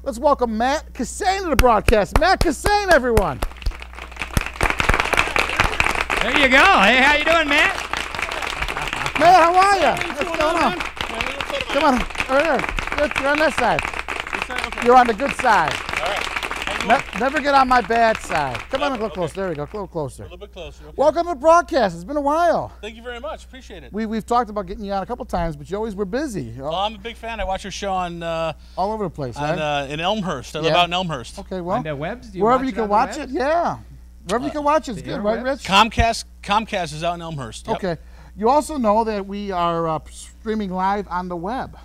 Let's welcome Matt Kissane to the broadcast. Matt Kissane, everyone. There you go. Hey, how you doing, Matt? Matt, how are you? What's going on? Come on, right here. You're on this side. Okay. You're on the good side. All right. Never get on my bad side. Come on, a little closer. There we go. A little closer. A little bit closer. Okay. Welcome to the broadcast. It's been a while. Thank you very much. Appreciate it. We've talked about getting you on a couple times, but you always were busy. Well, I'm a big fan. I watch your show on all over the place. in Elmhurst. I live out in Elmhurst. Okay, well, on the webs? wherever you can watch it, yeah. Wherever you can watch it, it's good, right, Rich? Comcast is out in Elmhurst. Yep. Okay. You also know that we are streaming live on the web.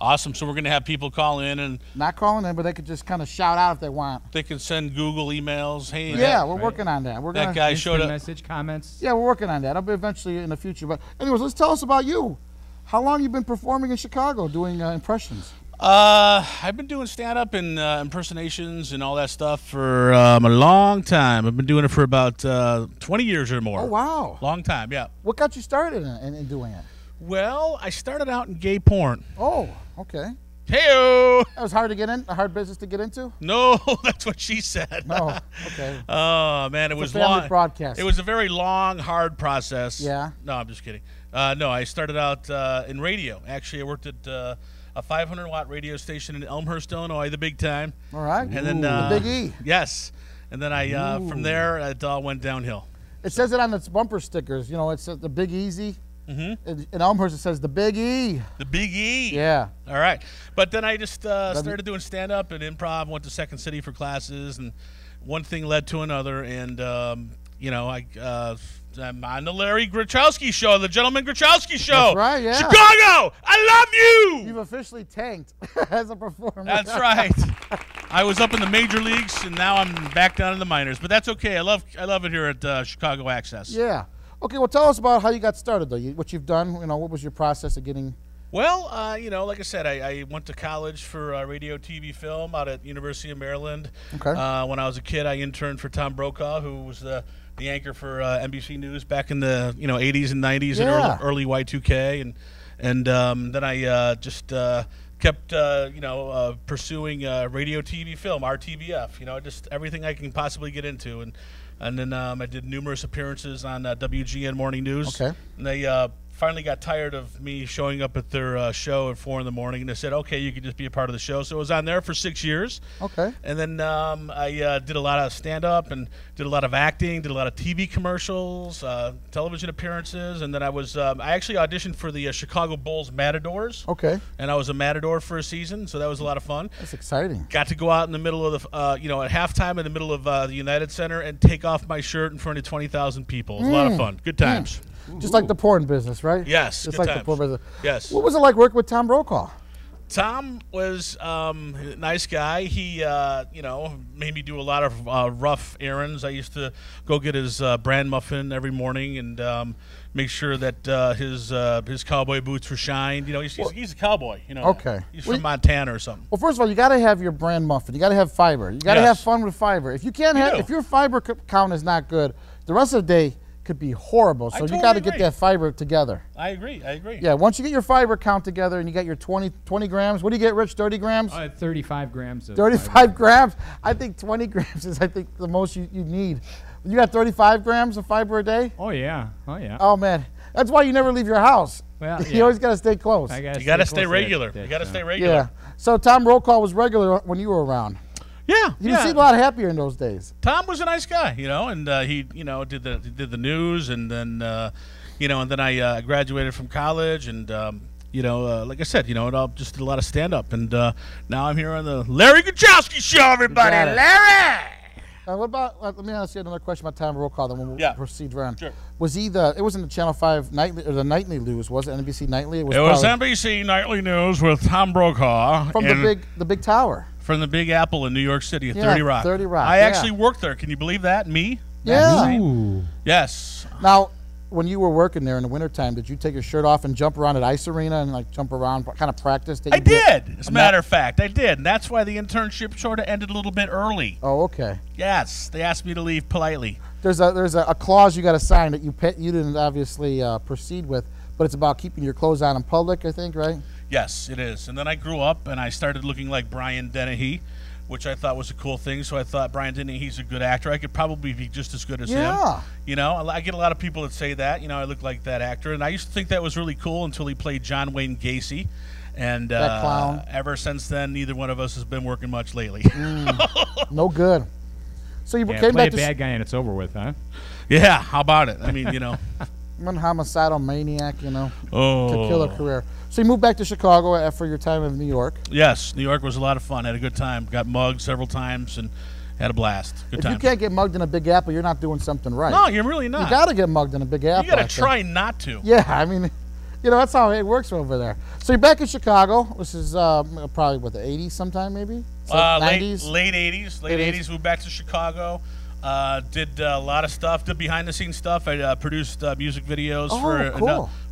Awesome. So we're going to have people call in and not calling in, but they could just kind of shout out if they want. They can send Google emails. Hey, yeah, we're working on that. We're that guy showed up. Message, comments. Yeah, we're working on that. I'll be eventually in the future. But anyways, let's tell us about you. How long you been performing in Chicago doing impressions? I've been doing stand-up and impersonations and all that stuff for a long time. I've been doing it for about 20 years or more. Oh, wow. Long time, yeah. What got you started in doing it? Well, I started out in gay porn. Oh, okay. Hey-o! That was hard to get in? A hard business to get into? No, that's what she said. No, okay. Oh, man, it was a family long. Broadcast. It was a very long, hard process. Yeah? No, I'm just kidding. No, I started out in radio. Actually, I worked at a 500-watt radio station in Elmhurst, Illinois, the big time. All right. And then the Big E. Yes. And then I from there, it all went downhill. It says it on its bumper stickers. You know, it's the Big Easy. Mm-hmm. In Elmhurst, it says the Big E. The Big E. Yeah. All right. But then I just started doing stand-up and improv, went to Second City for classes, and one thing led to another. And, you know, I'm on the Larry Grochowski Show, the Gentleman Grochowski Show. That's right, yeah. Chicago, I love you! You've officially tanked as a performer. That's right. I was up in the major leagues, and now I'm back down in the minors. But that's okay. I love it here at Chicago Access. Yeah. Okay, well, tell us about how you got started, though. What you've done, you know, what was your process of getting... Well, you know, like I said, I went to college for radio, TV, film out at University of Maryland. Okay. When I was a kid, I interned for Tom Brokaw, who was the anchor for NBC News back in the 80s and 90s and early Y2K, and then I just kept pursuing radio, TV, film, RTVF. You know, just everything I can possibly get into, and then I did numerous appearances on WGN Morning News. Okay. And they finally got tired of me showing up at their show at 4 in the morning, and they said, okay, you can just be a part of the show. So I was on there for 6 years. Okay. And then I did a lot of stand-up and did a lot of acting, did a lot of TV commercials, television appearances, and then I actually auditioned for the Chicago Bulls Matadors. Okay. And I was a Matador for a season, so that was a lot of fun. That's exciting. Got to go out in the middle of the, at halftime in the middle of the United Center and take off my shirt in front of 20,000 people. It was a lot of fun. Good times. Just like the porn business, right? Yes. Just like the porn business. Yes. What was it like working with Tom Brokaw? Tom was a nice guy. He, made me do a lot of rough errands. I used to go get his bran muffin every morning and make sure that his cowboy boots were shined. You know, he's a cowboy. You know. Okay. He's from Montana or something. Well, first of all, you got to have your bran muffin. You got to have fiber. You got to have fun with fiber. If you can't if your fiber count is not good, the rest of the day could be horrible. So you got to get that fiber together. I agree. Yeah, once you get your fiber count together and you get your 20 grams, what do you get, Rich, 30 grams? 35 grams. 35 grams? I think 20 grams is, the most you need. You got 35 grams of fiber a day? Oh, yeah. Oh, yeah. Oh, man. That's why you never leave your house. Well, yeah. You always got to stay close. You got to stay regular. You got to stay regular. Yeah. So Tom Brokaw was regular when you were around. Yeah, you seemed a lot happier in those days. Tom was a nice guy, and he, did the news, and then, and then I graduated from college, and like I said, I just did a lot of stand up, and now I'm here on the Larry Grochowski Show, everybody. Larry. What about? Let me ask you another question about Tom Brokaw. Then we'll proceed around. Sure. Was he it wasn't the Channel 5 nightly or the nightly news? Was it NBC Nightly? It was NBC Nightly News with Tom Brokaw from the big tower. From the Big Apple in New York City at 30 Rock. 30 Rock. I actually worked there. Can you believe that? Me? Yeah. Yes. Now, when you were working there in the wintertime, did you take your shirt off and jump around at Ice Arena and jump around, kind of practice? I did. As a matter of fact, I did. And that's why the internship sort of ended a little bit early. Oh, okay. Yes. They asked me to leave politely. There's a clause you got to sign that you didn't obviously proceed with, but it's about keeping your clothes on in public, I think, right? Yes, it is. And then I grew up and I started looking like Brian Dennehy, which I thought was a cool thing. So I thought Brian Dennehy's a good actor. I could probably be just as good as him. You know, I get a lot of people that say that. You know, I look like that actor. And I used to think that was really cool until he played John Wayne Gacy. And that clown. Ever since then, neither one of us has been working much lately. No good. So you came play back a bad guy and it's over with, huh? Yeah, how about it? I mean, you know. I'm a homicidal maniac, you know. To kill a career. So you moved back to Chicago after your time in New York. Yes, New York was a lot of fun. Had a good time. Got mugged several times and had a blast. Good time. If you can't get mugged in a Big Apple, you're not doing something right. No, you're really not. You got to get mugged in a Big Apple. You got to try not to. Yeah, I mean, you know, that's how it works over there. So you're back in Chicago. This is probably, what, the 80s sometime maybe? 90s? Late 80s. Late 80s, moved back to Chicago. Did a lot of stuff. Did behind-the-scenes stuff. I produced music videos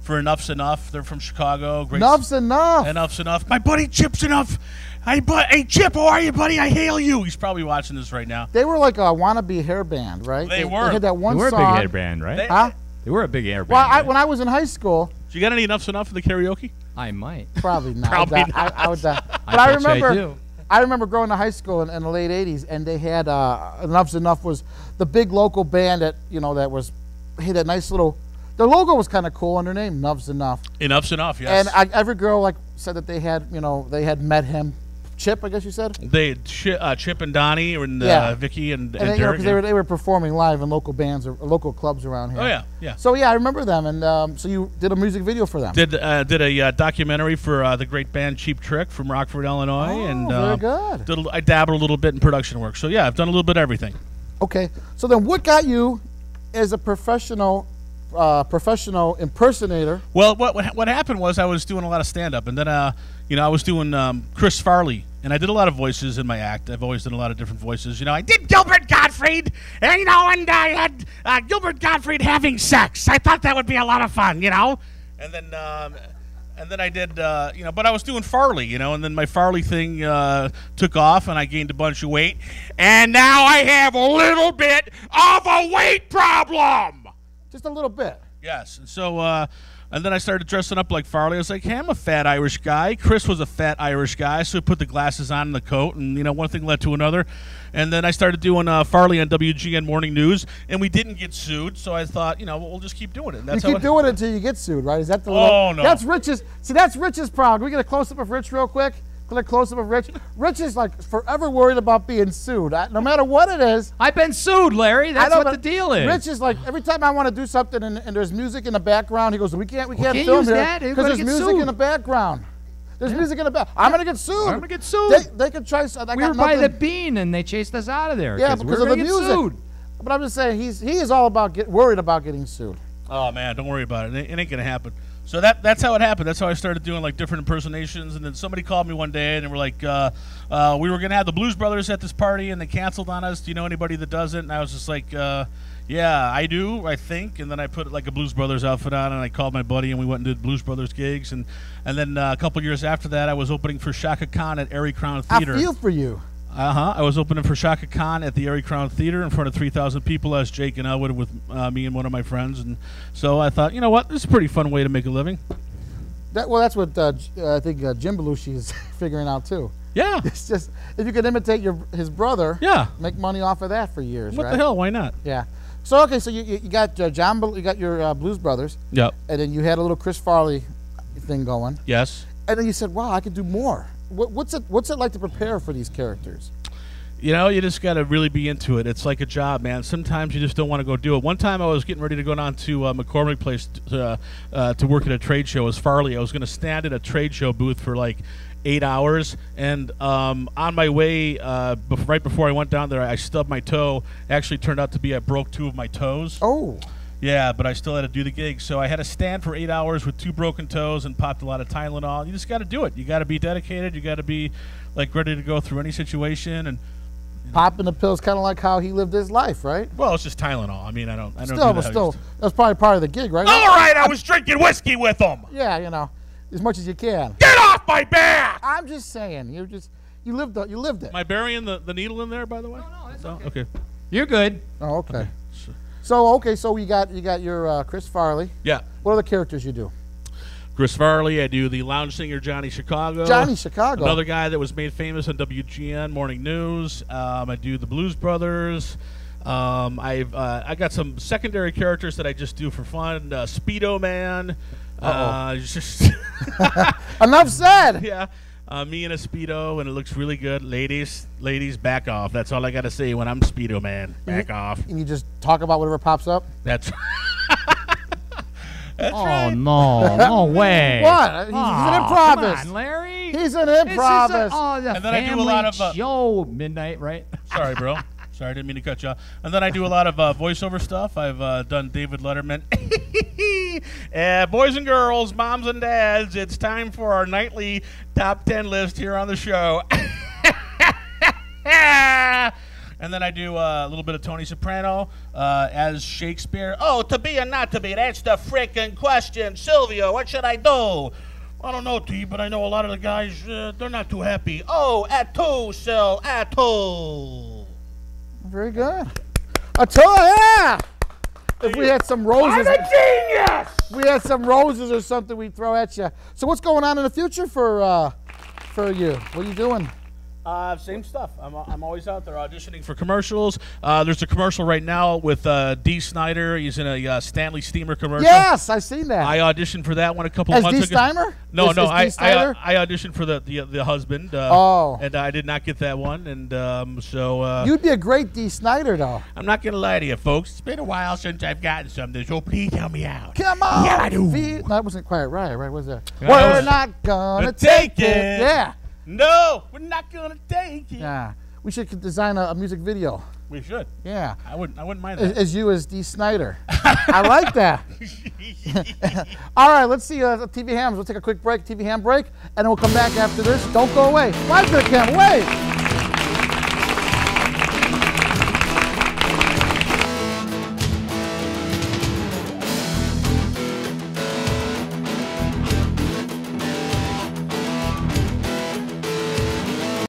for Enough's Enough. They're from Chicago. Great. Enough's Enough. Enough's Enough. My buddy Chip's Enough. Hey, Chip, how are you, buddy? I hail you. He's probably watching this right now. They were like a wannabe hair band, right? They were. They had that one song. They were a big hair band, right? They were a big hair band. Well, when I was in high school. Did you got any Enough's Enough for the karaoke? I might. Probably not. Probably not. I would die. But I remember going to high school in the late 80s, and they had Enough's Enough was the big local band that, you know, that was, had that nice little, their logo was kind of cool, and their name, Enough's Enough. Enough's Enough, yes. And every girl, like, said that they had, you know, they had met him. Chip, I guess you said? They Chip and Donnie and Vicky and Derek. You know, 'cause they were performing live in local bands or local clubs around here. Oh, yeah, yeah. So, yeah, I remember them, and so you did a music video for them. Did a documentary for the great band Cheap Trick from Rockford, Illinois. Oh, and very good. I dabbled a little bit in production work. So, yeah, I've done a little bit of everything. Okay. So then what got you as a professional impersonator? Well, what happened was I was doing a lot of stand-up, and then, you know, I was doing Chris Farley. And I did a lot of voices in my act. I've always done a lot of different voices. You know, I did Gilbert Gottfried, and, you know, and I had Gilbert Gottfried having sex. I thought that would be a lot of fun, you know. And then I did, you know, but I was doing Farley, you know, and then my Farley thing took off, and I gained a bunch of weight. And now I have a little bit of a weight problem. Just a little bit. Yes. And so, and then I started dressing up like Farley. I was like, hey, I'm a fat Irish guy. Chris was a fat Irish guy, so I put the glasses on and the coat, and, you know, one thing led to another. And then I started doing Farley on WGN Morning News, and we didn't get sued, so I thought, you know, we'll just keep doing it. You keep doing it until you get sued, right? Is that the little... Oh, no. That's Rich's... See, that's Rich's problem. Can we get a close-up of Rich real quick? Get a close-up of Rich. Rich is, like, forever worried about being sued. No matter what it is... I've been sued, Larry. That's what the deal is. Rich is like, every time I want to do something and there's music in the background, he goes, we can't film here because there's music in the background. There's music in the back. I'm going to get sued. I'm going to get sued. They could try... We were by the Bean, and they chased us out of there. Yeah, because of the music. Sued. But I'm just saying, he is all about worried about getting sued. Oh, man, don't worry about it. It ain't going to happen. So that's how it happened. That's how I started doing, like, different impersonations. And then somebody called me one day, and they were like, we were going to have the Blues Brothers at this party, and they canceled on us. Do you know anybody that does it? And I was just like, yeah, I do, I think. And then I put, like, a Blues Brothers outfit on, and I called my buddy, and we went and did Blues Brothers gigs. And then a couple years after that, I was opening for Shaka Khan at Erie Crown Theater. I feel for you. I was opening for Shaka Khan at the Erie Crown Theater in front of 3,000 people as Jake and Elwood with me and one of my friends. And so I thought, you know what, this is a pretty fun way to make a living. That's what I think Jim Belushi is figuring out too. Yeah. It's just, if you could imitate his brother, make money off of that for years, What the hell, why not? Yeah. So, okay, so you got you got your Blues Brothers. Yep. And then you had a little Chris Farley thing going. Yes. And then you said, wow, I could do more. What's it like to prepare for these characters? You know, you just got to really be into it. It's like a job, man. Sometimes you just don't want to go do it. One time I was getting ready to go down to McCormick Place to work at a trade show as Farley. I was going to stand at a trade show booth for like 8 hours. And on my way, right before I went down there, I stubbed my toe. Actually turned out to be I broke 2 of my toes. Oh. Yeah, but I still had to do the gig. So I had to stand for 8 hours with 2 broken toes and popped a lot of Tylenol. You just got to do it. You got to be dedicated. You got to be like ready to go through any situation. And popping the pills, kind of like how he lived his life, right? Well, it's just Tylenol. I mean, I don't. Still, that's probably part of the gig, right? All right, I was drinking whiskey with them. Yeah, you know, as much as you can. Get off my back! I'm just saying, you lived it. Am I burying the needle in there, by the way? No, it's okay. Okay. You're good. Oh, okay. So you got your Chris Farley. Yeah. What other characters you do? Chris Farley. I do the lounge singer Johnny Chicago. Johnny Chicago. Another guy that was made famous on WGN Morning News. I do the Blues Brothers. I got some secondary characters that I just do for fun. Speedo Man. Just Enough said. Yeah. Me in a Speedo, and it looks really good. Ladies, back off. That's all I got to say when I'm Speedo Man. Back off. And you just talk about whatever pops up? That's right. No way. What? He's an improvist. Come on, Larry. He's an improvist. And then I do a lot of show midnight, right? Sorry, bro. Sorry, I didn't mean to cut you off. And then I do a lot of voiceover stuff. I've done David Letterman. Boys and girls, moms and dads, it's time for our nightly top 10 list here on the show. And then I do a little bit of Tony Soprano as Shakespeare. Oh, to be or not to be, that's the frickin' question. Silvio, what should I do? I don't know, T, but I know a lot of the guys, they're not too happy. Oh, at two, Sil, at two. Very good. Yeah. If we had some roses. I'm a genius! We had some roses or something we'd throw at you. So what's going on in the future for you? What are you doing? Same stuff. I'm always out there auditioning for commercials. There's a commercial right now with Dee Snider. He's in a Stanley Steamer commercial. Yes, I've seen that. I auditioned for that one a couple of months ago. As Dee Steiner? No, I I auditioned for the husband. And I did not get that one. And so you'd be a great Dee Snider, though. I'm not gonna lie to you, folks. It's been a while since I've gotten something. So please help me out. Come on. Yeah, I do. No, that wasn't quite right. Right? Was that? We're not gonna take it. Yeah. No, we're not gonna take it. Yeah, we should design a music video. We should. Yeah, I wouldn't mind that. As you as Dee Snider. I like that. All right, let's see TVHAMS. We'll take a quick break, TVHAM break, and then we'll come back after this. Don't go away. Live there, Cam. Wait.